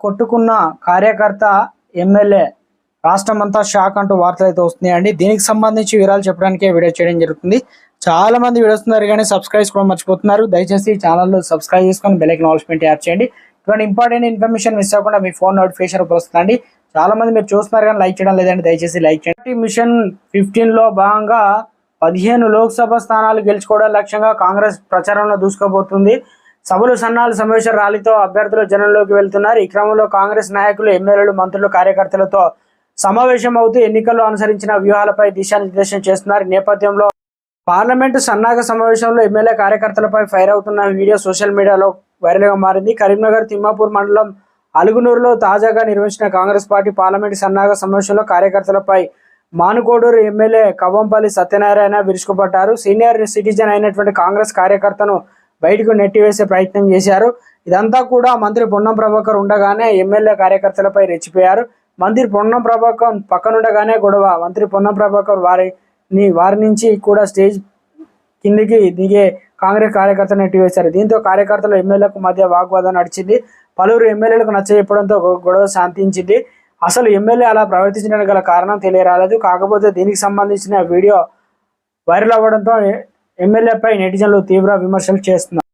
కొట్టుకున్న కార్యకర్త ఎమ్మెల్యే రాష్ట్రమంతా షాక్ అంటూ వార్తలు అయితే వస్తున్నాయండి. దీనికి సంబంధించి వివరాలు చెప్పడానికి వీడియో చేయడం జరుగుతుంది. చాలా మంది వీడియోస్ ఉన్నారు కానీ సబ్స్క్రైబ్ చేసుకోవడం మర్చిపోతున్నారు. దయచేసి ఛానల్ సబ్స్క్రైబ్ చేసుకొని బెల్ ఐకాన్ ఆల్ యాప్ చేయండి. ఇటువంటి ఇంపార్టెంట్ ఇన్ఫర్మేషన్ మిస్ అవ్వకుండా మీ ఫోన్ నోటిఫికేషన్ వస్తుందండి. చాలా మంది మీరు చూస్తున్నారు కానీ లైక్ చేయడం లేదండి. దయచేసి లైక్ చేయండి. మిషన్ 15లో భాగంగా 15 లోక్సభ స్థానాలు గెలుచుకోవడం లక్ష్యంగా కాంగ్రెస్ ప్రచారంలో దూసుకుపోతుంది. సభలు సన్నాహాలు సమావేశ ర్యాలీతో అభ్యర్థులు జనంలోకి వెళ్తున్నారు. ఈ క్రమంలో కాంగ్రెస్ నాయకులు ఎమ్మెల్యేలు మంత్రులు కార్యకర్తలతో సమావేశం అవుతూ ఎన్నికల్లో అనుసరించిన వ్యూహాలపై దిశానిర్దేశం చేస్తున్నారు. నేపథ్యంలో పార్లమెంటు సన్నాహక సమావేశంలో ఎమ్మెల్యే కార్యకర్తలపై ఫైర్ అవుతున్న వీడియో సోషల్ మీడియాలో వైరల్గా మారింది. కరీంనగర్ తిమ్మాపూర్ మండలం అలుగునూరులో తాజాగా నిర్వహించిన కాంగ్రెస్ పార్టీ పార్లమెంటు సన్నాహక సమావేశంలో కార్యకర్తలపై మానుకోడూరు ఎమ్మెల్యే కవ్వంపల్లి సత్యనారాయణ విరుచుకుపడ్డారు. సీనియర్ సిటిజన్ అయినటువంటి కాంగ్రెస్ కార్యకర్తను బయటకు నెట్టివేసే ప్రయత్నం చేశారు. ఇదంతా కూడా మంత్రి పొన్నం ప్రభాకర్ ఉండగానే ఎమ్మెల్యే కార్యకర్తలపై రెచ్చిపోయారు. మంత్రి పొన్నం ప్రభాకర్ పక్కనుండగానే గొడవ. మంత్రి పొన్నం ప్రభాకర్ వారి నుంచి కూడా స్టేజ్ కిందికి దిగే కాంగ్రెస్ కార్యకర్తలు నెట్టివేశారు. దీంతో కార్యకర్తలు ఎమ్మెల్యేలకు మధ్య వాగ్వాదం నడిచింది. పలువురు ఎమ్మెల్యేలకు నచ్చజెప్పడంతో గొడవ శాంతించింది. అసలు ఎమ్మెల్యే అలా ప్రవర్తించడానికి గల కారణం తెలియరాలేదు. కాకపోతే దీనికి సంబంధించిన వీడియో వైరల్ అవ్వడంతో ఎమ్మెల్యేపై నెటిజన్లు తీవ్ర విమర్శలు చేస్తున్నారు.